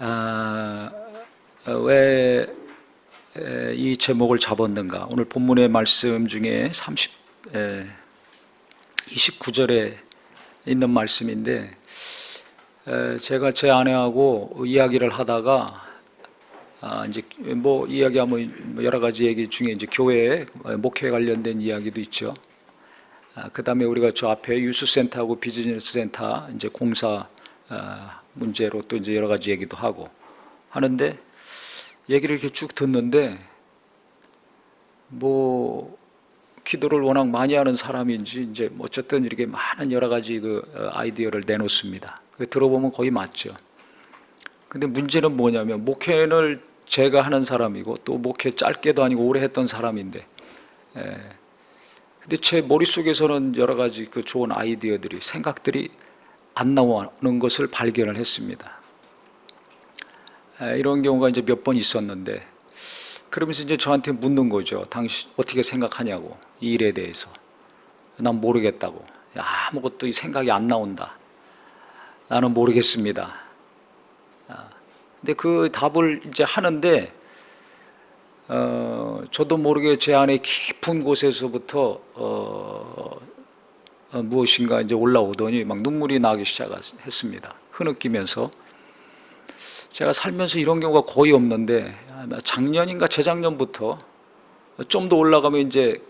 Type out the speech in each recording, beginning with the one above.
아, 왜 이 제목을 잡았는가? 오늘 본문의 말씀 중에 29절에 있는 말씀인데, 제가 제 아내하고 이야기를 하다가 이제 뭐 이야기하면 여러 가지 얘기 중에 이제 교회 목회에 관련된 이야기도 있죠. 그다음에 우리가 저 앞에 유스센터하고 비즈니스 센터 이제 공사 문제로 또 이제 여러 가지 얘기도 하고 하는데, 얘기를 이렇게 쭉 듣는데 뭐 기도를 워낙 많이 하는 사람인지 이제 어쨌든 이렇게 많은 여러 가지 아이디어를 내놓습니다. 들어보면 거의 맞죠. 근데 문제는 뭐냐면, 목회를 제가 하는 사람이고 또 목회 짧게도 아니고 오래 했던 사람인데, 근데 제 머릿속에서는 여러 가지 좋은 아이디어들이, 생각들이 안 나오는 것을 발견을 했습니다. 이런 경우가 이제 몇 번 있었는데, 그러면서 이제 저한테 묻는 거죠. 당신 어떻게 생각하냐고, 이 일에 대해서. 난 모르겠다고. 아무것도 이 생각이 안 나온다. 나는 모르겠습니다. 근데 그 답을 이제 하는데, 저도 모르게 제 안에 깊은 곳에서부터 무엇인가 이제 올라오더니 막 눈물이 나기 시작했습니다. 흐느끼면서. 제가 살면서 이런 경우가 거의 없는데, 작년인가 재작년부터 좀 더 올라가면 이제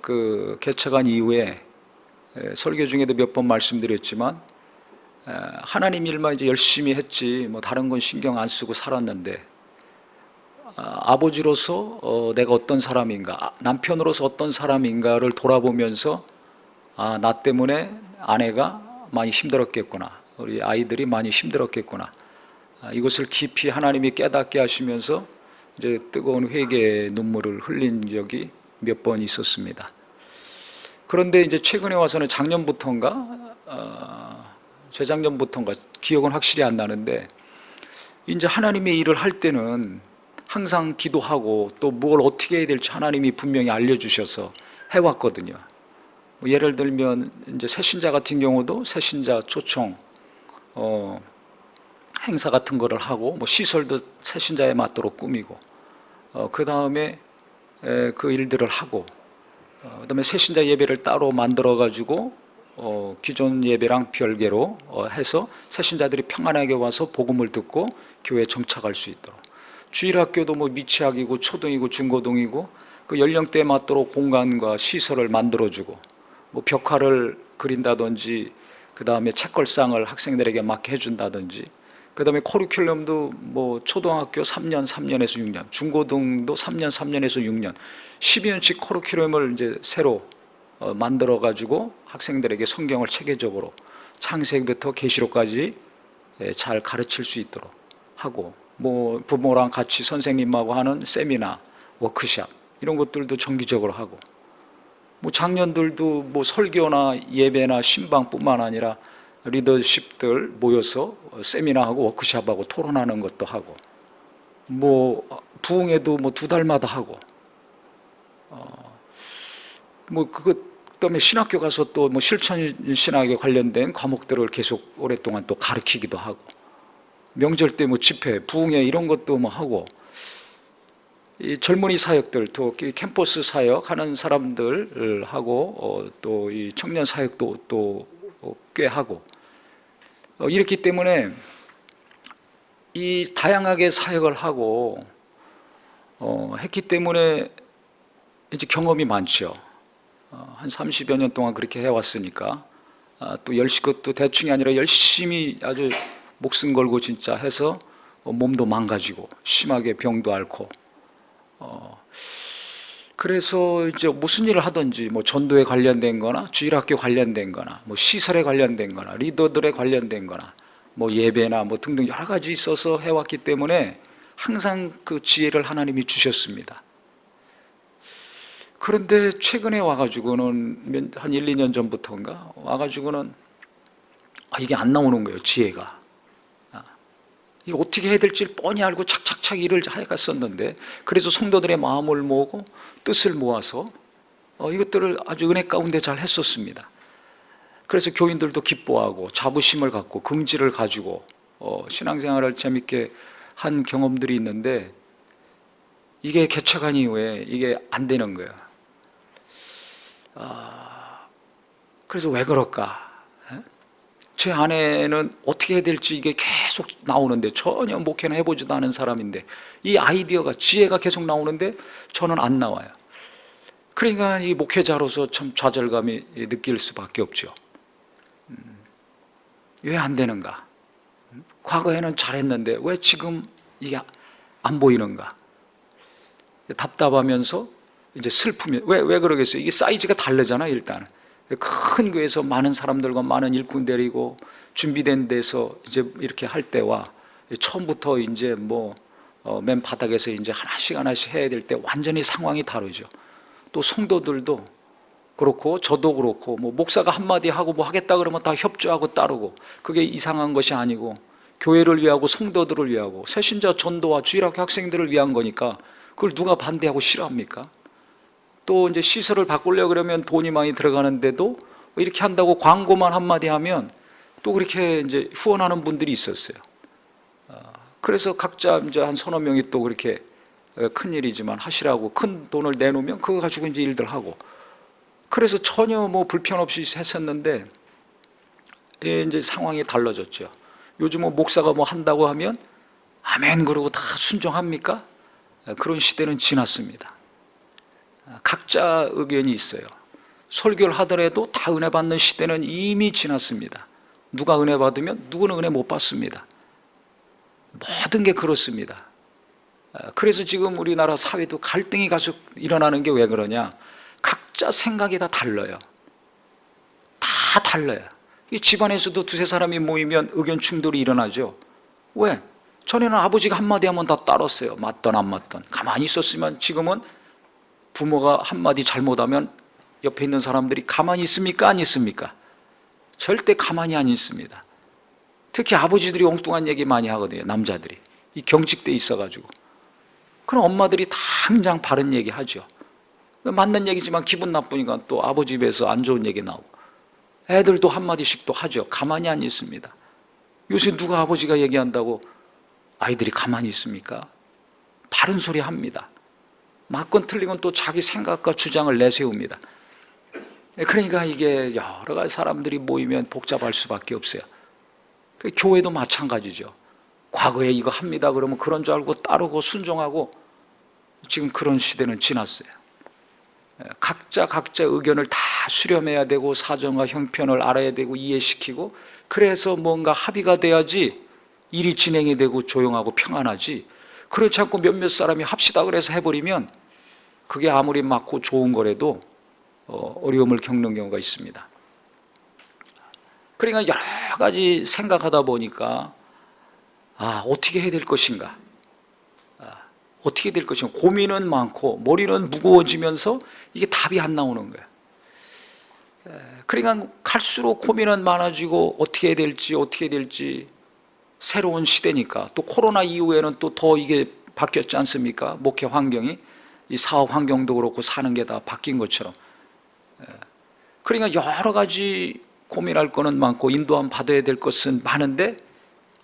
개척한 이후에 설교 중에도 몇 번 말씀드렸지만, 하나님 일만 이제 열심히 했지 뭐 다른 건 신경 안 쓰고 살았는데, 아버지로서 내가 어떤 사람인가, 남편으로서 어떤 사람인가를 돌아보면서, 나 때문에 아내가 많이 힘들었겠구나, 우리 아이들이 많이 힘들었겠구나, 이것을 깊이 하나님이 깨닫게 하시면서 이제 뜨거운 회개의 눈물을 흘린 적이 몇 번 있었습니다. 그런데 이제 최근에 와서는 작년부터인가, 재작년부터인가, 기억은 확실히 안 나는데, 이제 하나님의 일을 할 때는 항상 기도하고 또 뭘 어떻게 해야 될지 하나님이 분명히 알려주셔서 해왔거든요. 뭐 예를 들면 이제 새신자 같은 경우도 새신자 초청 행사 같은 거를 하고, 뭐 시설도 새신자에 맞도록 꾸미고, 그 다음에 그 일들을 하고, 그다음에 새신자 예배를 따로 만들어 가지고 기존 예배랑 별개로 해서 새신자들이 평안하게 와서 복음을 듣고 교회에 정착할 수 있도록, 주일학교도 뭐 미취학이고 초등이고 중고등이고 그 연령대에 맞도록 공간과 시설을 만들어주고, 뭐 벽화를 그린다든지, 그 다음에 책걸상을 학생들에게 막 해준다든지, 그 다음에 커리큘럼도 뭐 초등학교 3년, 3년에서 6년, 중고등도 3년, 3년에서 6년, 12년치 커리큘럼을 이제 새로 만들어 가지고 학생들에게 성경을 체계적으로 창세기부터 계시록까지 잘 가르칠 수 있도록 하고, 뭐 부모랑 같이 선생님하고 하는 세미나, 워크샵 이런 것들도 정기적으로 하고, 뭐 장년들도 뭐 설교나 예배나 신방뿐만 아니라 리더십들 모여서 세미나하고 워크샵하고 토론하는 것도 하고, 뭐 부흥회도 뭐 2달마다 하고, 뭐 그다음에 신학교 가서 또 뭐 실천 신학에 관련된 과목들을 계속 오랫동안 또 가르치기도 하고, 명절 때 뭐 집회, 부흥회 이런 것도 뭐 하고, 이 젊은이 사역들, 또 캠퍼스 사역 하는 사람들 하고, 또 이 청년 사역도 또 꽤 하고, 이렇기 때문에 이 다양하게 사역을 하고 했기 때문에 이제 경험이 많죠. 한 30여 년 동안 그렇게 해왔으니까, 또 그것도 대충이 아니라 열심히 아주 목숨 걸고 진짜 해서 몸도 망가지고 심하게 병도 앓고, 그래서 이제 무슨 일을 하든지 뭐 전도에 관련된 거나 주일학교 관련된 거나 뭐 시설에 관련된 거나 리더들에 관련된 거나 뭐 예배나 뭐 등등 여러 가지 있어서 해왔기 때문에 항상 그 지혜를 하나님이 주셨습니다. 그런데 최근에 와가지고는 한 1, 2년 전부터인가 와가지고는 이게 안 나오는 거예요, 지혜가. 이거 어떻게 해야 될지 뻔히 알고 착착착 일을 해갔었는데, 그래서 성도들의 마음을 모으고 뜻을 모아서 이것들을 아주 은혜 가운데 잘 했었습니다. 그래서 교인들도 기뻐하고 자부심을 갖고 긍지를 가지고 신앙생활을 재밌게 한 경험들이 있는데 이게 개척한 이후에 이게 안 되는 거예요. 그래서 왜 그럴까? 제 아내는 어떻게 해야 될지 이게 계속 나오는데, 전혀 목회는 해보지도 않은 사람인데 이 아이디어가, 지혜가 계속 나오는데 저는 안 나와요. 그러니까 이 목회자로서 참 좌절감이 느낄 수밖에 없죠. 왜 안 되는가? 과거에는 잘했는데 왜 지금 이게 안 보이는가? 답답하면서 이제 슬프면, 왜 그러겠어요? 이게 사이즈가 다르잖아. 일단 큰 교회에서 많은 사람들과 많은 일꾼 데리고 준비된 데서 이제 이렇게 할 때와 처음부터 이제 맨 바닥에서 이제 하나씩 해야 될 때 완전히 상황이 다르죠. 또 성도들도 그렇고 저도 그렇고, 목사가 한마디 하고 하겠다 그러면 다 협조하고 따르고, 그게 이상한 것이 아니고 교회를 위하고 성도들을 위하고 새신자 전도와 주일학교 학생들을 위한 거니까 그걸 누가 반대하고 싫어합니까? 또 이제 시설을 바꾸려고 그러면 돈이 많이 들어가는데도 이렇게 한다고 광고만 한마디 하면 또 그렇게 이제 후원하는 분들이 있었어요. 그래서 각자 이제 한 서너 명이 또 그렇게 큰 일이지만 하시라고 큰 돈을 내놓으면 그거 가지고 이제 일들 하고, 그래서 전혀 불편 없이 했었는데 이제 상황이 달라졌죠. 요즘은 목사가 한다고 하면 아멘 그러고 다 순종합니까? 그런 시대는 지났습니다. 각자 의견이 있어요. 설교를 하더라도 다 은혜 받는 시대는 이미 지났습니다. 누가 은혜 받으면 누구는 은혜 못 받습니다. 모든 게 그렇습니다. 그래서 지금 우리나라 사회도 갈등이 계속 일어나는 게 왜 그러냐? 각자 생각이 다 달라요. 다 달라요. 집안에서도 두세 사람이 모이면 의견 충돌이 일어나죠. 왜? 전에는 아버지가 한마디 하면 다 따랐어요. 맞던 안 맞던. 가만히 있었으면, 지금은 부모가 한마디 잘못하면 옆에 있는 사람들이 가만히 있습니까? 안 있습니까? 절대 가만히 안 있습니다. 특히 아버지들이 엉뚱한 얘기 많이 하거든요. 남자들이 이 경직돼 있어가지고. 그럼 엄마들이 당장 바른 얘기 하죠. 맞는 얘기지만 기분 나쁘니까 또 아버지 입에서 안 좋은 얘기 나오고, 애들도 한마디씩 또 하죠. 가만히 안 있습니다. 요새 누가 아버지가 얘기한다고 아이들이 가만히 있습니까? 바른 소리 합니다. 맞건 틀리건 또 자기 생각과 주장을 내세웁니다. 그러니까 이게 여러 가지 사람들이 모이면 복잡할 수밖에 없어요. 교회도 마찬가지죠. 과거에 이거 합니다 그러면 그런 줄 알고 따르고 순종하고, 지금 그런 시대는 지났어요. 각자 의견을 다 수렴해야 되고 사정과 형편을 알아야 되고 이해시키고, 그래서 뭔가 합의가 돼야지 일이 진행이 되고 조용하고 평안하지, 그렇지 않고 몇몇 사람이 합시다 그래서 해버리면 그게 아무리 맞고 좋은 거라도 어려움을 겪는 경우가 있습니다. 그러니까 여러 가지 생각하다 보니까 어떻게 해야 될 것인가, 어떻게 될 것인가 고민은 많고 머리는 무거워지면서 이게 답이 안 나오는 거예요. 그러니까 갈수록 고민은 많아지고 어떻게 해야 될지 새로운 시대니까, 또 코로나 이후에는 또 더 이게 바뀌었지 않습니까? 목회 환경이, 이 사업 환경도 그렇고 사는 게 다 바뀐 것처럼. 그러니까 여러 가지 고민할 거는 많고 인도함 받아야 될 것은 많은데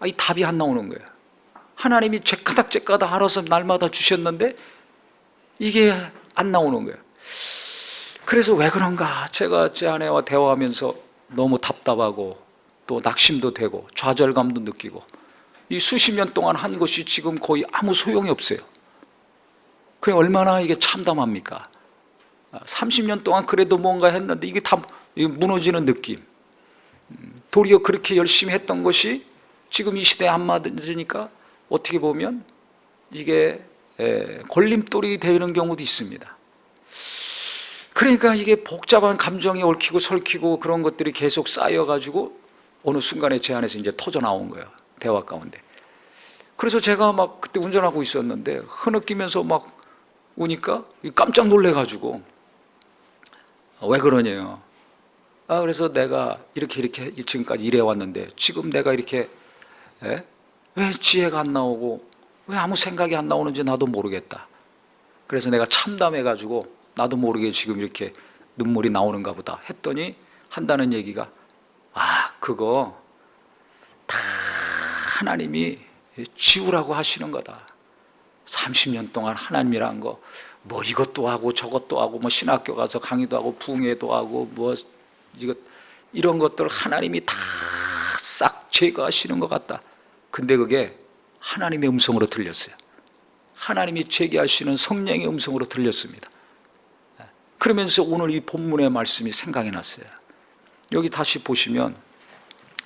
이 답이 안 나오는 거예요. 하나님이 째까닥 알아서 날마다 주셨는데 이게 안 나오는 거예요. 그래서 왜 그런가, 제가 제 아내와 대화하면서 너무 답답하고 또 낙심도 되고 좌절감도 느끼고, 이 수십 년 동안 한 것이 지금 거의 아무 소용이 없어요. 그게 얼마나 이게 참담합니까? 30년 동안 그래도 뭔가 했는데 이게 다 무너지는 느낌. 도리어 그렇게 열심히 했던 것이 지금 이 시대에 안 맞으니까 어떻게 보면 이게 걸림돌이 되는 경우도 있습니다. 그러니까 이게 복잡한 감정이 얽히고 설키고 그런 것들이 계속 쌓여가지고 어느 순간에 제 안에서 이제 터져 나온 거예요. 대화 가운데. 그래서 제가 막 그때 운전하고 있었는데 흐느끼면서 막 우니까 깜짝 놀래가지고, 왜 그러냐요. 그래서 내가 이렇게 지금까지 일해왔는데 지금 내가 이렇게 왜 지혜가 안 나오고 왜 아무 생각이 안 나오는지 나도 모르겠다. 그래서 내가 참담해가지고 나도 모르게 지금 이렇게 눈물이 나오는가 보다 했더니 한다는 얘기가, 그거 다 하나님이 지우라고 하시는 거다. 30년 동안 하나님이란 거 뭐 이것도 하고 저것도 하고 뭐 신학교 가서 강의도 하고 부흥회도 하고 뭐 이런 것들 하나님이 다 싹 제거하시는 것 같다. 근데 그게 하나님의 음성으로 들렸어요. 하나님이 제기하시는 성령의 음성으로 들렸습니다. 그러면서 오늘 이 본문의 말씀이 생각이 났어요. 여기 다시 보시면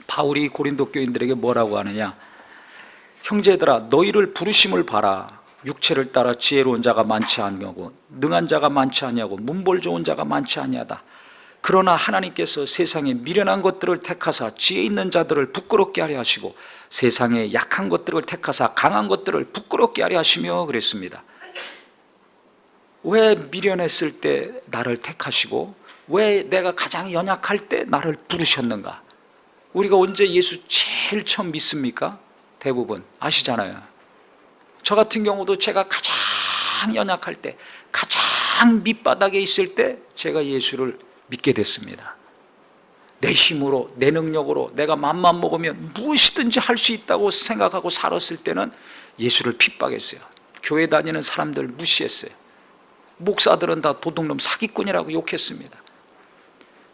바울이 고린도 교인들에게 뭐라고 하느냐, 형제들아 너희를 부르심을 봐라. 육체를 따라 지혜로운 자가 많지 아니하고 능한 자가 많지 아니하고 문벌 좋은 자가 많지 아니하다. 그러나 하나님께서 세상에 미련한 것들을 택하사 지혜 있는 자들을 부끄럽게 하려 하시고 세상에 약한 것들을 택하사 강한 것들을 부끄럽게 하려 하시며 그랬습니다. 왜 미련했을 때 나를 택하시고 왜 내가 가장 연약할 때 나를 부르셨는가? 우리가 언제 예수 제일 처음 믿습니까? 대부분 아시잖아요. 저 같은 경우도 제가 가장 연약할 때, 가장 밑바닥에 있을 때 제가 예수를 믿게 됐습니다. 내 힘으로, 내 능력으로 내가 맘만 먹으면 무엇이든지 할 수 있다고 생각하고 살았을 때는 예수를 핍박했어요. 교회 다니는 사람들 무시했어요. 목사들은 다 도둑놈 사기꾼이라고 욕했습니다.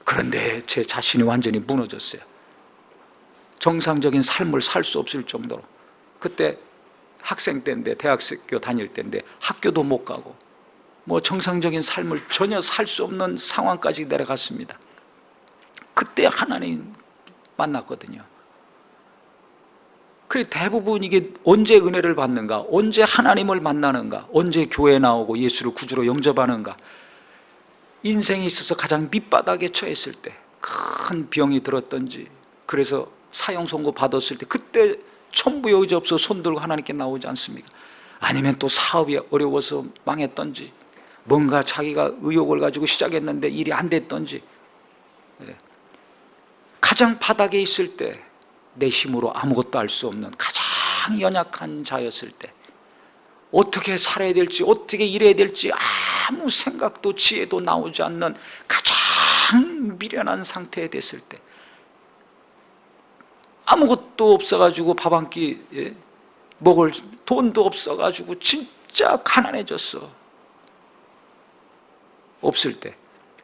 그런데 제 자신이 완전히 무너졌어요. 정상적인 삶을 살 수 없을 정도로. 그때 학생 때인데, 대학교 다닐 때인데 학교도 못 가고 뭐 정상적인 삶을 전혀 살 수 없는 상황까지 내려갔습니다. 그때 하나님 만났거든요. 그래 대부분 이게 언제 은혜를 받는가, 언제 하나님을 만나는가, 언제 교회에 나오고 예수를 구주로 영접하는가, 인생에 있어서 가장 밑바닥에 처했을 때, 큰 병이 들었던지, 그래서 사형 선고 받았을 때 그때 천부 여지없어 손 들고 하나님께 나오지 않습니까? 아니면 또 사업이 어려워서 망했던지, 뭔가 자기가 의욕을 가지고 시작했는데 일이 안 됐던지, 가장 바닥에 있을 때, 내 힘으로 아무것도 할 수 없는 가장 연약한 자였을 때, 어떻게 살아야 될지, 어떻게 일해야 될지 아무 생각도 지혜도 나오지 않는 가장 미련한 상태에 됐을 때, 아무것도 없어가지고 밥 한 끼 먹을 돈도 없어가지고 진짜 가난해졌어. 없을 때,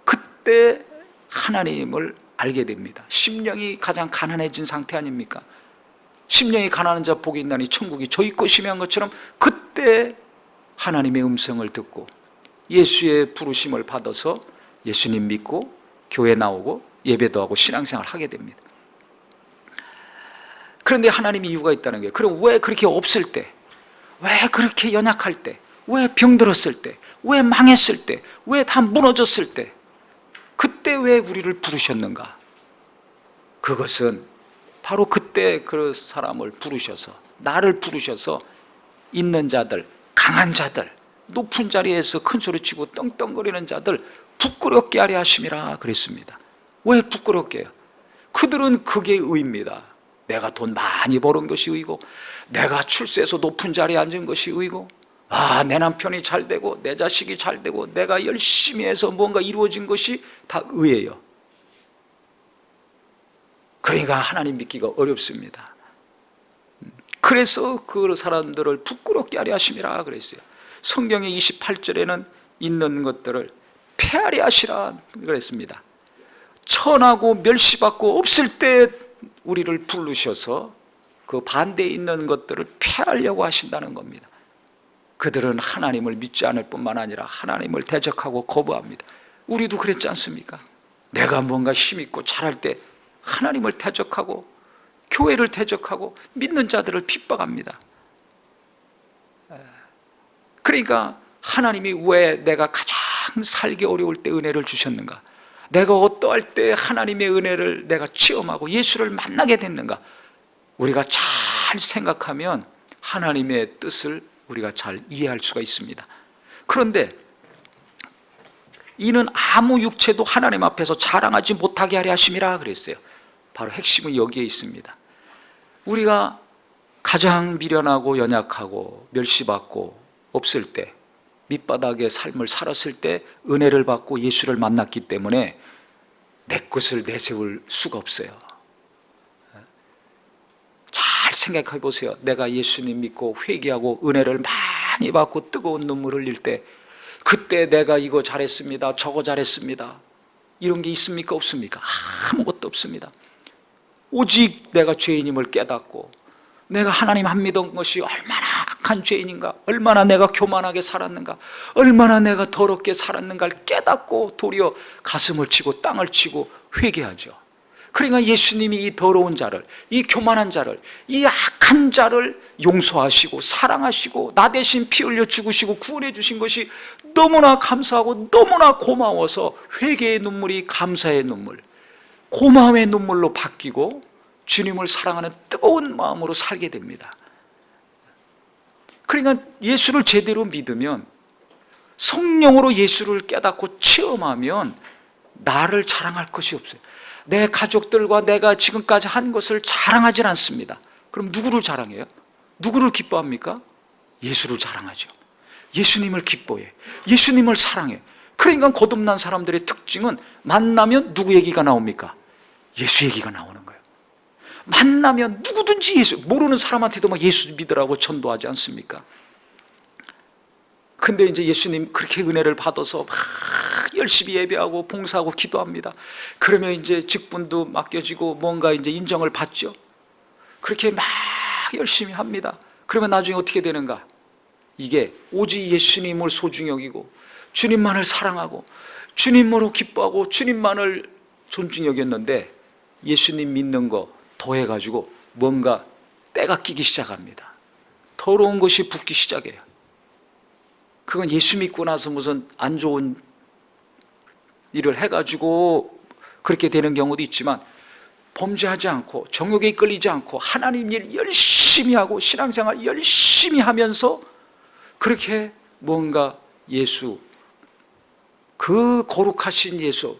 그때 하나님을 알게 됩니다. 심령이 가장 가난해진 상태 아닙니까? 심령이 가난한 자 복이 있나니 천국이 저희 것이며 한 것처럼 그때 하나님의 음성을 듣고 예수의 부르심을 받아서 예수님 믿고 교회 나오고 예배도 하고 신앙생활을 하게 됩니다. 그런데 하나님이 이유가 있다는 거예요. 그럼 왜 그렇게 없을 때, 왜 그렇게 연약할 때, 왜 병들었을 때, 왜 망했을 때, 왜 다 무너졌을 때, 그때 왜 우리를 부르셨는가? 그것은 바로 그때 그 사람을 부르셔서, 나를 부르셔서 있는 자들, 강한 자들, 높은 자리에서 큰 소리치고 떵떵거리는 자들 부끄럽게 하려 하심이라 그랬습니다. 왜 부끄럽게 해요? 그들은 그게 의입니다. 내가 돈 많이 버는 것이 의고, 내가 출세해서 높은 자리에 앉은 것이 의고, 내 남편이 잘 되고 내 자식이 잘 되고 내가 열심히 해서 뭔가 이루어진 것이 다 의예요. 그러니까 하나님 믿기가 어렵습니다. 그래서 그 사람들을 부끄럽게 하려 하심이라 그랬어요. 성경의 28절에는 있는 것들을 폐하려 하시라 그랬습니다. 천하고 멸시받고 없을 때 우리를 부르셔서 그 반대에 있는 것들을 폐하려고 하신다는 겁니다. 그들은 하나님을 믿지 않을 뿐만 아니라 하나님을 대적하고 거부합니다. 우리도 그랬지 않습니까? 내가 뭔가 힘있고 잘할 때 하나님을 대적하고 교회를 대적하고 믿는 자들을 핍박합니다. 그러니까 하나님이 왜 내가 가장 살기 어려울 때 은혜를 주셨는가? 내가 어떠할 때 하나님의 은혜를 내가 체험하고 예수를 만나게 됐는가? 우리가 잘 생각하면 하나님의 뜻을 우리가 잘 이해할 수가 있습니다. 그런데 이는 아무 육체도 하나님 앞에서 자랑하지 못하게 하려 하심이라 그랬어요. 바로 핵심은 여기에 있습니다. 우리가 가장 미련하고 연약하고 멸시받고 없을 때, 밑바닥의 삶을 살았을 때 은혜를 받고 예수를 만났기 때문에 내 것을 내세울 수가 없어요. 잘 생각해 보세요. 내가 예수님 믿고 회개하고 은혜를 많이 받고 뜨거운 눈물 흘릴 때, 그때 내가 이거 잘했습니다, 저거 잘했습니다, 이런 게 있습니까? 없습니까? 아무것도 없습니다. 오직 내가 죄인임을 깨닫고, 내가 하나님 안 믿은 것이 얼마나 악한 죄인인가, 얼마나 내가 교만하게 살았는가, 얼마나 내가 더럽게 살았는가를 깨닫고 도리어 가슴을 치고 땅을 치고 회개하죠. 그러니까 예수님이 이 더러운 자를, 이 교만한 자를, 이 악한 자를 용서하시고 사랑하시고 나 대신 피 흘려 죽으시고 구원해 주신 것이 너무나 감사하고 너무나 고마워서 회개의 눈물이 감사의 눈물, 고마움의 눈물로 바뀌고 주님을 사랑하는 뜨거운 마음으로 살게 됩니다. 그러니까 예수를 제대로 믿으면, 성령으로 예수를 깨닫고 체험하면 나를 자랑할 것이 없어요. 내 가족들과 내가 지금까지 한 것을 자랑하지 않습니다. 그럼 누구를 자랑해요? 누구를 기뻐합니까? 예수를 자랑하죠. 예수님을 기뻐해, 예수님을 사랑해. 그러니까 거듭난 사람들의 특징은 만나면 누구 얘기가 나옵니까? 예수 얘기가 나오는 거예요. 만나면 누구든지 예수, 모르는 사람한테도 막 예수 믿으라고 전도하지 않습니까? 근데 이제 예수님 그렇게 은혜를 받아서 막 열심히 예배하고 봉사하고 기도합니다. 그러면 이제 직분도 맡겨지고 뭔가 이제 인정을 받죠. 그렇게 막 열심히 합니다. 그러면 나중에 어떻게 되는가? 이게 오직 예수님을 소중히 여기고 주님만을 사랑하고 주님으로 기뻐하고 주님만을 존중히 여겼는데, 예수님 믿는 거 더해가지고 뭔가 때가 끼기 시작합니다. 더러운 것이 붙기 시작해요. 그건 예수 믿고 나서 무슨 안 좋은 일을 해가지고 그렇게 되는 경우도 있지만, 범죄하지 않고 정욕에 이끌리지 않고 하나님 일 열심히 하고 신앙생활 열심히 하면서 그렇게 뭔가 예수, 그 거룩하신 예수,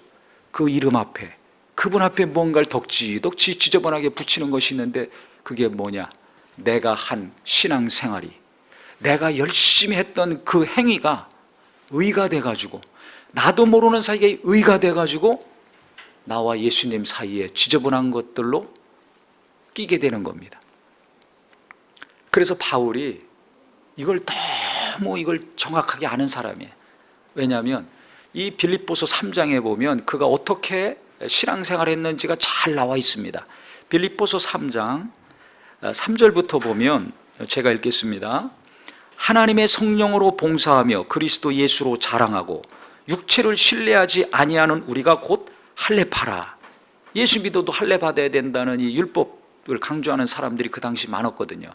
그 이름 앞에, 그분 앞에 뭔가를 덕지덕지 지저분하게 붙이는 것이 있는데, 그게 뭐냐? 내가 한 신앙생활이, 내가 열심히 했던 그 행위가 의가 돼가지고, 나도 모르는 사이에 의가 돼가지고 나와 예수님 사이에 지저분한 것들로 끼게 되는 겁니다. 그래서 바울이 이걸 정확하게 아는 사람이에요. 왜냐하면 이 빌립보서 3장에 보면 그가 어떻게 신앙생활을 했는지가 잘 나와 있습니다. 빌립보서 3장 3절부터 보면 제가 읽겠습니다. 하나님의 성령으로 봉사하며 그리스도 예수로 자랑하고 육체를 신뢰하지 아니하는 우리가 곧 할례파라. 예수 믿어도 할례 받아야 된다는 이 율법을 강조하는 사람들이 그 당시 많았거든요.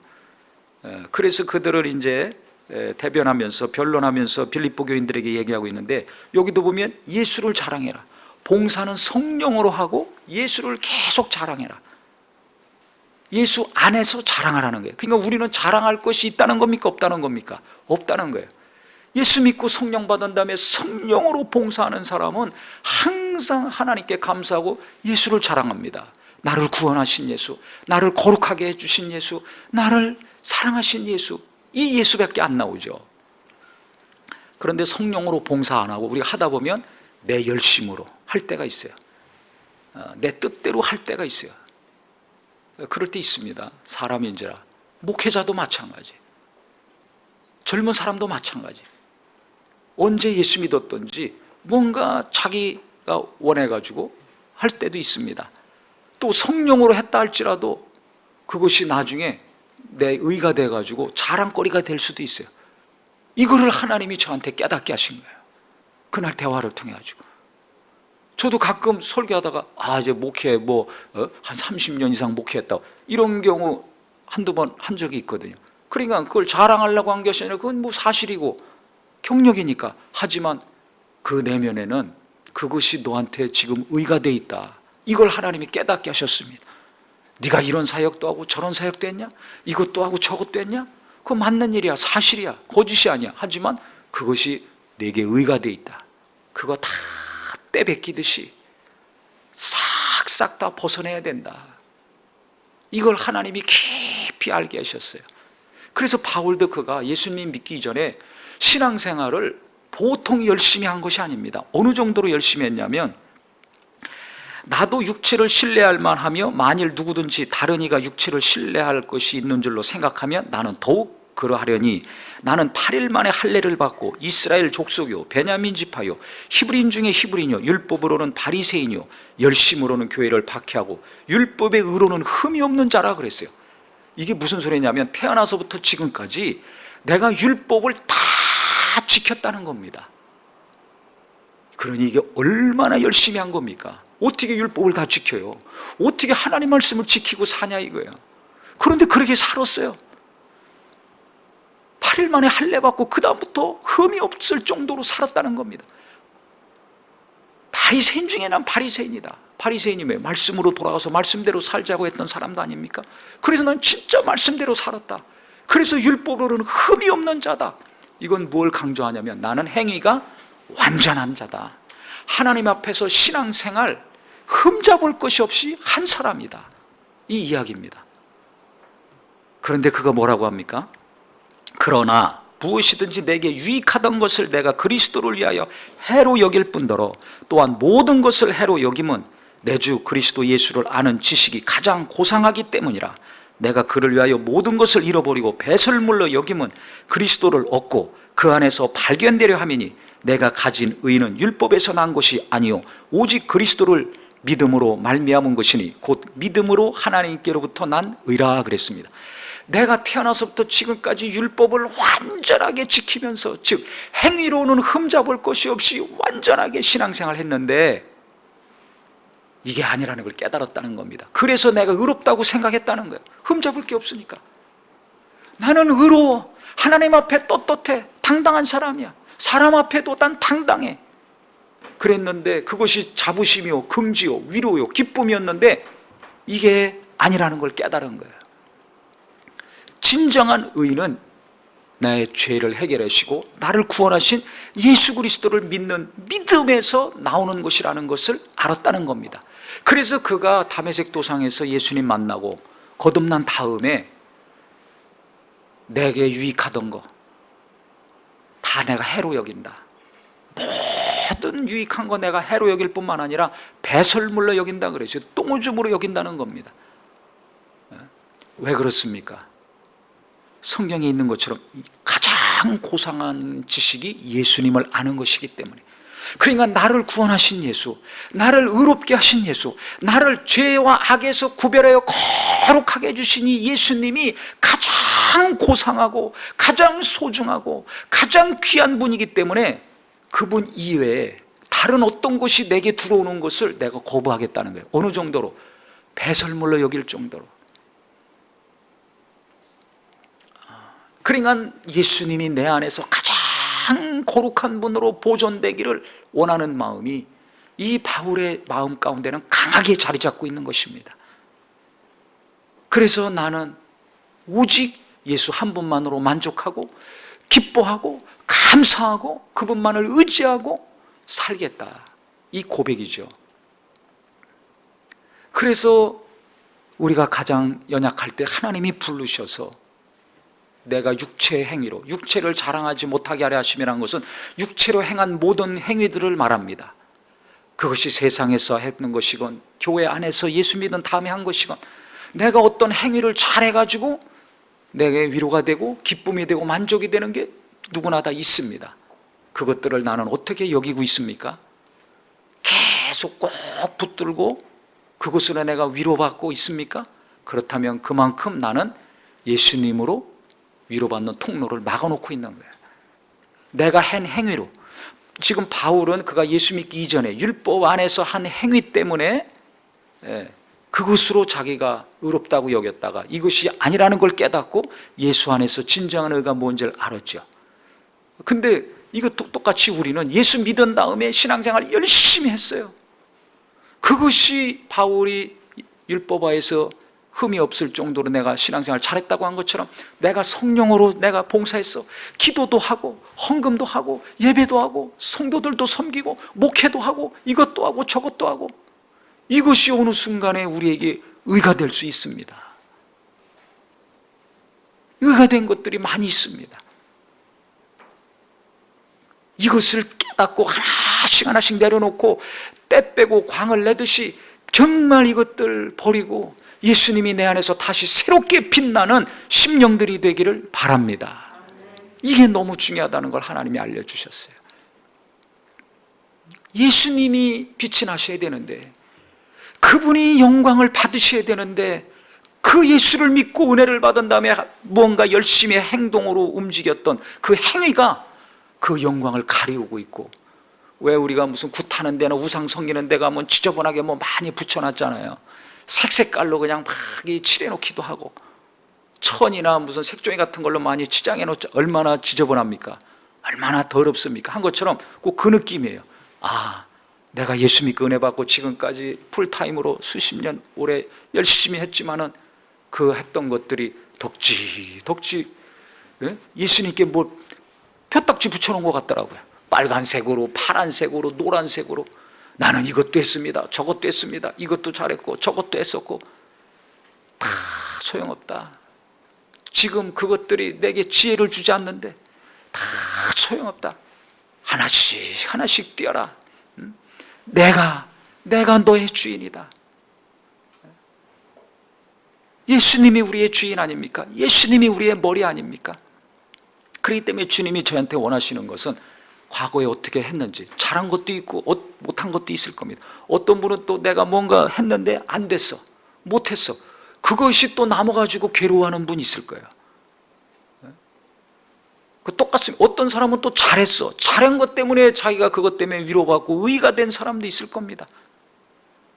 그래서 그들을 이제 대변하면서 변론하면서 빌립보 교인들에게 얘기하고 있는데, 여기도 보면 예수를 자랑해라. 봉사는 성령으로 하고 예수를 계속 자랑해라. 예수 안에서 자랑하라는 거예요. 그러니까 우리는 자랑할 것이 있다는 겁니까? 없다는 겁니까? 없다는 거예요. 예수 믿고 성령 받은 다음에 성령으로 봉사하는 사람은 항상 하나님께 감사하고 예수를 자랑합니다. 나를 구원하신 예수, 나를 거룩하게 해주신 예수, 나를 사랑하신 예수, 이 예수밖에 안 나오죠. 그런데 성령으로 봉사 안 하고 우리가 하다 보면 내 열심으로 할 때가 있어요. 내 뜻대로 할 때가 있어요. 그럴 때 있습니다. 사람인지라. 목회자도 마찬가지, 젊은 사람도 마찬가지. 언제 예수 믿었던지 뭔가 자기가 원해가지고 할 때도 있습니다. 또 성령으로 했다 할지라도 그것이 나중에 내 의가 돼가지고 자랑거리가 될 수도 있어요. 이거를 하나님이 저한테 깨닫게 하신 거예요. 그날 대화를 통해 가지고. 저도 가끔 설교하다가 이제 목회 한 30년 이상 목회했다고 이런 경우 한두 번 한 적이 있거든요. 그러니까 그걸 자랑하려고 한 것이 아니라 그건 사실이고 경력이니까. 하지만 그 내면에는 그것이 너한테 지금 의가 돼 있다, 이걸 하나님이 깨닫게 하셨습니다. 네가 이런 사역도 하고 저런 사역도 했냐? 이것도 하고 저것도 했냐? 그거 맞는 일이야, 사실이야, 거짓이 아니야. 하지만 그것이 내게 의가 돼 있다. 그거 다 떼베끼듯이 싹싹 다 벗어내야 된다. 이걸 하나님이 깊이 알게 하셨어요. 그래서 바울도 그가 예수님 믿기 전에 신앙생활을 보통 열심히 한 것이 아닙니다. 어느 정도로 열심히 했냐면, 나도 육체를 신뢰할 만하며 만일 누구든지 다른 이가 육체를 신뢰할 것이 있는 줄로 생각하면 나는 더욱 그러하려니 나는 8일 만에 할례를 받고 이스라엘 족속이요 베냐민 지파요 히브리인 중에 히브리인이요 율법으로는 바리새인이요 열심으로는 교회를 박해하고 율법의 의로는 흠이 없는 자라 그랬어요. 이게 무슨 소리냐면 태어나서부터 지금까지 내가 율법을 다 지켰다는 겁니다. 그러니 이게 얼마나 열심히 한 겁니까? 어떻게 율법을 다 지켜요? 어떻게 하나님 말씀을 지키고 사냐 이거야. 그런데 그렇게 살았어요. 8일 만에 할례 받고 그 다음부터 흠이 없을 정도로 살았다는 겁니다. 바리새인 중에 난 바리새인이다. 바리새인이 왜? 말씀으로 돌아가서 말씀대로 살자고 했던 사람도 아닙니까? 그래서 난 진짜 말씀대로 살았다. 그래서 율법으로는 흠이 없는 자다. 이건 뭘 강조하냐면 나는 행위가 완전한 자다. 하나님 앞에서 신앙생활 흠잡을 것이 없이 한 사람이다. 이 이야기입니다. 그런데 그가 뭐라고 합니까? 그러나 무엇이든지 내게 유익하던 것을 내가 그리스도를 위하여 해로 여길 뿐더러 또한 모든 것을 해로 여김은 내 주 그리스도 예수를 아는 지식이 가장 고상하기 때문이라. 내가 그를 위하여 모든 것을 잃어버리고 배설물로 여김은 그리스도를 얻고 그 안에서 발견되려 함이니 내가 가진 의는 율법에서 난 것이 아니요 오직 그리스도를 믿음으로 말미암은 것이니 곧 믿음으로 하나님께로부터 난 의라 그랬습니다. 내가 태어나서부터 지금까지 율법을 완전하게 지키면서 즉 행위로는 흠잡을 것이 없이 완전하게 신앙생활을 했는데 이게 아니라는 걸 깨달았다는 겁니다. 그래서 내가 의롭다고 생각했다는 거예요. 흠잡을 게 없으니까. 나는 의로워. 하나님 앞에 떳떳해. 당당한 사람이야. 사람 앞에도 난 당당해. 그랬는데 그것이 자부심이요 긍지요 위로요 기쁨이었는데 이게 아니라는 걸 깨달은 거예요. 진정한 의는 나의 죄를 해결하시고 나를 구원하신 예수 그리스도를 믿는 믿음에서 나오는 것이라는 것을 알았다는 겁니다. 그래서 그가 다메섹 도상에서 예수님 만나고 거듭난 다음에 내게 유익하던 거 다 내가 해로 여긴다. 모든 유익한 거 내가 해로 여길 뿐만 아니라 배설물로 여긴다 그랬어요. 똥오줌으로 여긴다는 겁니다. 왜 그렇습니까? 성경에 있는 것처럼 가장 고상한 지식이 예수님을 아는 것이기 때문에. 그러니까 나를 구원하신 예수, 나를 의롭게 하신 예수, 나를 죄와 악에서 구별하여 거룩하게 해주신 이 예수님이 가장 고상하고 가장 소중하고 가장 귀한 분이기 때문에 그분 이외에 다른 어떤 것이 내게 들어오는 것을 내가 거부하겠다는 거예요. 어느 정도로? 배설물로 여길 정도로. 그러니까 예수님이 내 안에서 가장 거룩한 분으로 보존되기를 원하는 마음이 이 바울의 마음 가운데는 강하게 자리 잡고 있는 것입니다. 그래서 나는 오직 예수 한 분만으로 만족하고 기뻐하고 감사하고 그분만을 의지하고 살겠다. 이 고백이죠. 그래서 우리가 가장 연약할 때 하나님이 부르셔서 내가 육체의 행위로 육체를 자랑하지 못하게 하려 하심이라는 것은 육체로 행한 모든 행위들을 말합니다. 그것이 세상에서 했는 것이건 교회 안에서 예수 믿은 다음에 한 것이건 내가 어떤 행위를 잘해가지고 내게 위로가 되고 기쁨이 되고 만족이 되는 게 누구나 다 있습니다. 그것들을 나는 어떻게 여기고 있습니까? 계속 꼭 붙들고 그것으로 내가 위로받고 있습니까? 그렇다면 그만큼 나는 예수님으로 위로받는 통로를 막아놓고 있는 거예요. 내가 한 행위로. 지금 바울은 그가 예수 믿기 이전에 율법 안에서 한 행위 때문에 그것으로 자기가 의롭다고 여겼다가 이것이 아니라는 걸 깨닫고 예수 안에서 진정한 의가 뭔지를 알았죠. 근데 이것도 똑같이 우리는 예수 믿은 다음에 신앙생활 열심히 했어요. 그것이 바울이 율법화에서 흠이 없을 정도로 내가 신앙생활 잘했다고 한 것처럼 내가 성령으로 내가 봉사했어. 기도도 하고 헌금도 하고 예배도 하고 성도들도 섬기고 목회도 하고 이것도 하고 저것도 하고 이것이 어느 순간에 우리에게 의가 될 수 있습니다. 의가 된 것들이 많이 있습니다. 이것을 깨닫고 하나씩 하나씩 내려놓고 때 빼고 광을 내듯이 정말 이것들 버리고 예수님이 내 안에서 다시 새롭게 빛나는 심령들이 되기를 바랍니다. 이게 너무 중요하다는 걸 하나님이 알려주셨어요. 예수님이 빛이 나셔야 되는데, 그분이 영광을 받으셔야 되는데, 그 예수를 믿고 은혜를 받은 다음에 뭔가 열심히 행동으로 움직였던 그 행위가 그 영광을 가리우고 있고, 왜 우리가 무슨 굿하는 데나 우상 섬기는 데 가면 지저분하게 뭐 많이 붙여놨잖아요. 색색깔로 그냥 막 칠해놓기도 하고, 천이나 무슨 색종이 같은 걸로 많이 치장해놓자. 얼마나 지저분합니까? 얼마나 더럽습니까? 한 것처럼 꼭 그 느낌이에요. 아, 내가 예수 믿고 은혜 받고 지금까지 풀타임으로 수십 년 오래 열심히 했지만은 그 했던 것들이 덕지 예수님께 뭐 폈딱지 붙여놓은 것 같더라고요. 빨간색으로, 파란색으로, 노란색으로. 나는 이것도 했습니다, 저것도 했습니다, 이것도 잘했고 저것도 했었고. 다 소용없다. 지금 그것들이 내게 지혜를 주지 않는데 다 소용없다. 하나씩 하나씩 뛰어라. 내가 너의 주인이다. 예수님이 우리의 주인 아닙니까? 예수님이 우리의 머리 아닙니까? 그렇기 때문에 주님이 저한테 원하시는 것은 과거에 어떻게 했는지, 잘한 것도 있고 못한 것도 있을 겁니다. 어떤 분은 또 내가 뭔가 했는데 안 됐어, 못했어, 그것이 또 남아가지고 괴로워하는 분이 있을 거예요. 똑같습니다. 어떤 사람은 또 잘했어, 잘한 것 때문에 자기가 그것 때문에 위로받고 의의가 된 사람도 있을 겁니다.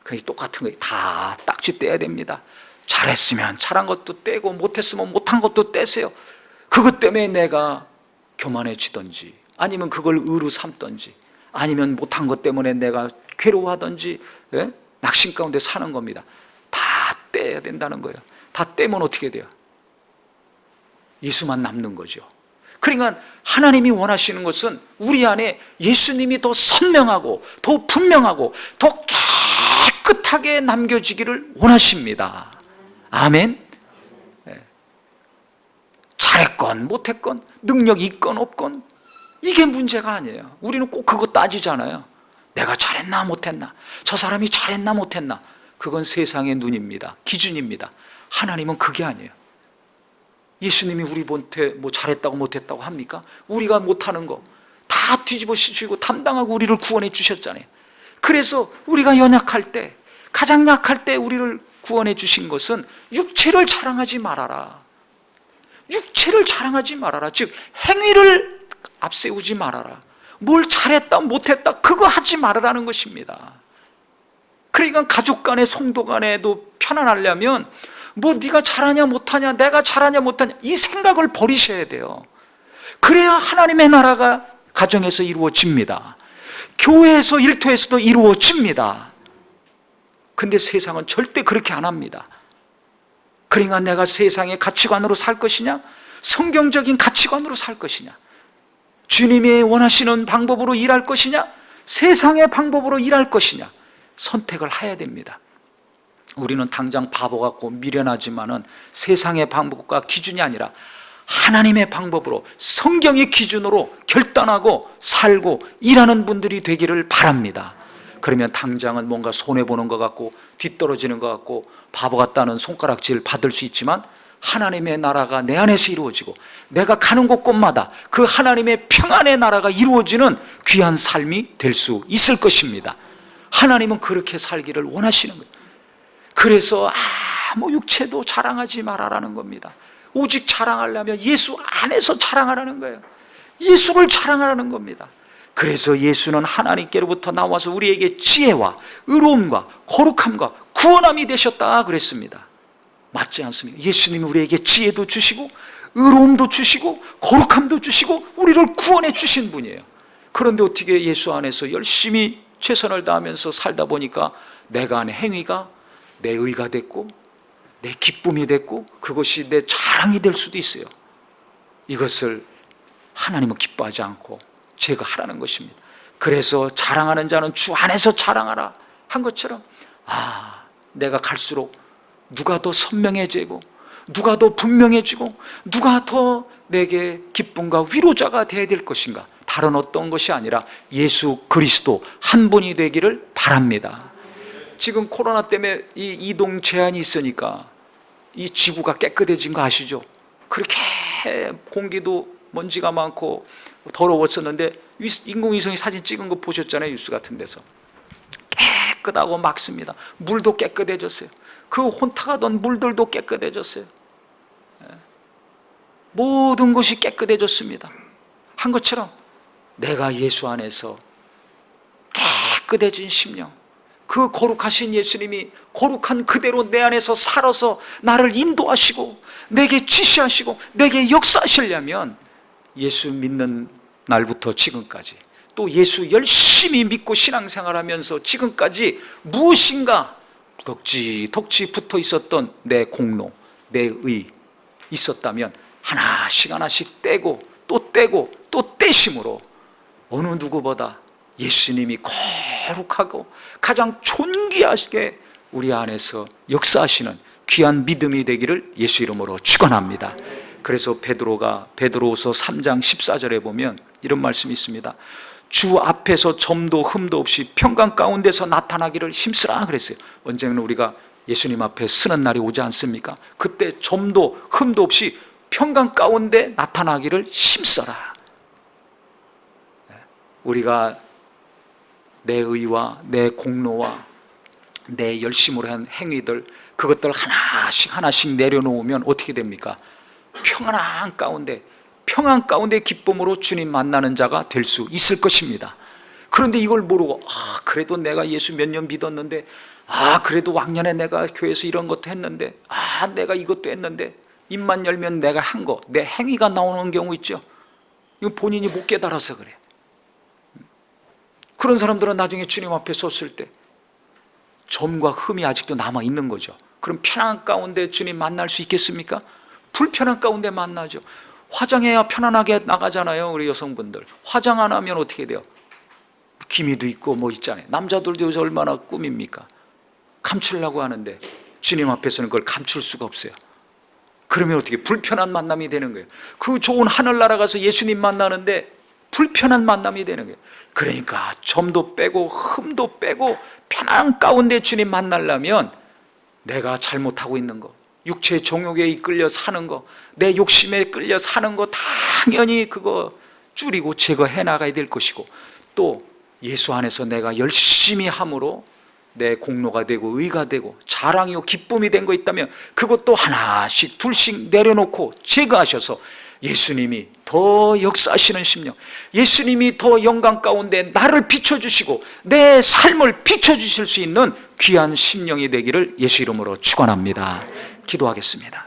그게 똑같은 거예요. 다 딱지 떼야 됩니다. 잘했으면 잘한 것도 떼고 못했으면 못한 것도 떼세요. 그것 때문에 내가 교만해지든지, 아니면 그걸 의로 삼든지, 아니면 못한 것 때문에 내가 괴로워하든지, 낙심 가운데 사는 겁니다. 다 떼야 된다는 거예요. 다 떼면 어떻게 돼요? 예수만 남는 거죠. 그러니까 하나님이 원하시는 것은 우리 안에 예수님이 더 선명하고 더 분명하고 더 깨끗하게 남겨지기를 원하십니다. 아멘. 잘했건 못했건, 능력이 있건 없건, 이게 문제가 아니에요. 우리는 꼭 그거 따지잖아요. 내가 잘했나 못했나, 저 사람이 잘했나 못했나. 그건 세상의 눈입니다, 기준입니다. 하나님은 그게 아니에요. 예수님이 우리한테 뭐 잘했다고 못했다고 합니까? 우리가 못하는 거 다 뒤집어 씌우고 담당하고 우리를 구원해 주셨잖아요. 그래서 우리가 연약할 때, 가장 약할 때 우리를 구원해 주신 것은 육체를 자랑하지 말아라. 육체를 자랑하지 말아라. 즉 행위를 앞세우지 말아라. 뭘 잘했다 못했다 그거 하지 말아라는 것입니다. 그러니까 가족 간에, 성도 간에도 편안하려면 뭐 네가 잘하냐 못하냐, 내가 잘하냐 못하냐, 이 생각을 버리셔야 돼요. 그래야 하나님의 나라가 가정에서 이루어집니다. 교회에서, 일터에서도 이루어집니다. 근데 세상은 절대 그렇게 안 합니다. 그러니까 내가 세상의 가치관으로 살 것이냐, 성경적인 가치관으로 살 것이냐, 주님이 원하시는 방법으로 일할 것이냐, 세상의 방법으로 일할 것이냐, 선택을 해야 됩니다. 우리는 당장 바보 같고 미련하지만은 세상의 방법과 기준이 아니라 하나님의 방법으로, 성경의 기준으로 결단하고 살고 일하는 분들이 되기를 바랍니다. 그러면 당장은 뭔가 손해보는 것 같고 뒤떨어지는 것 같고 바보 같다는 손가락질 받을 수 있지만, 하나님의 나라가 내 안에서 이루어지고 내가 가는 곳곳마다 그 하나님의 평안의 나라가 이루어지는 귀한 삶이 될 수 있을 것입니다. 하나님은 그렇게 살기를 원하시는 거예요. 그래서 아무 육체도 자랑하지 말아라는 겁니다. 오직 자랑하려면 예수 안에서 자랑하라는 거예요. 예수를 자랑하라는 겁니다. 그래서 예수는 하나님께로부터 나와서 우리에게 지혜와 의로움과 거룩함과 구원함이 되셨다 그랬습니다. 맞지 않습니까? 예수님이 우리에게 지혜도 주시고 의로움도 주시고 거룩함도 주시고 우리를 구원해 주신 분이에요. 그런데 어떻게 예수 안에서 열심히 최선을 다하면서 살다 보니까 내가 하는 행위가 내 의가 됐고 내 기쁨이 됐고 그것이 내 자랑이 될 수도 있어요. 이것을 하나님은 기뻐하지 않고 제거하라는 것입니다. 그래서 자랑하는 자는 주 안에서 자랑하라 한 것처럼, 내가 갈수록 누가 더 선명해지고 누가 더 분명해지고 누가 더 내게 기쁨과 위로자가 되어야 될 것인가, 다른 어떤 것이 아니라 예수 그리스도 한 분이 되기를 바랍니다. 지금 코로나 때문에 이 이동 제한이 있으니까 이 지구가 깨끗해진 거 아시죠? 그렇게 공기도 먼지가 많고 더러웠었는데 인공위성이 사진 찍은 거 보셨잖아요. 뉴스 같은 데서. 깨끗하고 맑습니다. 물도 깨끗해졌어요. 그 혼탁하던 물들도 깨끗해졌어요. 모든 것이 깨끗해졌습니다. 한 것처럼 내가 예수 안에서 깨끗해진 심령, 그 거룩하신 예수님이 거룩한 그대로 내 안에서 살아서 나를 인도하시고 내게 지시하시고 내게 역사하시려면 예수 믿는 날부터 지금까지, 또 예수 열심히 믿고 신앙생활하면서 지금까지 무엇인가 덕지 붙어 있었던 내 공로, 내 의 있었다면 하나씩 떼고 또 떼고 또 떼심으로 어느 누구보다 예수님이 거룩하고 가장 존귀하게 우리 안에서 역사하시는 귀한 믿음이 되기를 예수 이름으로 축원합니다. 그래서 베드로후서 3장 14절에 보면 이런 말씀이 있습니다. 주 앞에서 점도 흠도 없이 평강 가운데서 나타나기를 힘쓰라 그랬어요. 언젠가는 우리가 예수님 앞에 서는 날이 오지 않습니까? 그때 점도 흠도 없이 평강 가운데 나타나기를 힘써라. 우리가 내 의와 내 공로와 내 열심으로 한 행위들, 그것들 하나씩 내려놓으면 어떻게 됩니까? 평안 가운데 기쁨으로 주님 만나는 자가 될 수 있을 것입니다. 그런데 이걸 모르고 그래도 내가 예수 몇 년 믿었는데, 그래도 왕년에 내가 교회에서 이런 것도 했는데, 내가 이것도 했는데, 입만 열면 내가 한 거, 내 행위가 나오는 경우 있죠. 이거 본인이 못 깨달아서 그래. 그런 사람들은 나중에 주님 앞에 섰을 때 점과 흠이 아직도 남아 있는 거죠. 그럼 편안 가운데 주님 만날 수 있겠습니까? 불편한 가운데 만나죠. 화장해야 편안하게 나가잖아요. 우리 여성분들 화장 안 하면 어떻게 돼요? 기미도 있고 뭐 있잖아요. 남자들도 요새 얼마나 꾸밉니까? 감추려고 하는데 주님 앞에서는 그걸 감출 수가 없어요. 그러면 어떻게 불편한 만남이 되는 거예요. 그 좋은 하늘나라 가서 예수님 만나는데 불편한 만남이 되는 거예요. 그러니까 점도 빼고 흠도 빼고 편안 가운데 주님 만나려면 내가 잘못하고 있는 거, 육체의 정욕에 이끌려 사는 거, 내 욕심에 끌려 사는 거 당연히 그거 줄이고 제거해 나가야 될 것이고, 또 예수 안에서 내가 열심히 함으로 내 공로가 되고 의가 되고 자랑이요 기쁨이 된 거 있다면 그것도 하나씩 둘씩 내려놓고 제거하셔서 예수님이 더 역사하시는 심령, 예수님이 더 영광 가운데 나를 비춰주시고 내 삶을 비춰주실 수 있는 귀한 심령이 되기를 예수 이름으로 축원합니다. 기도하겠습니다.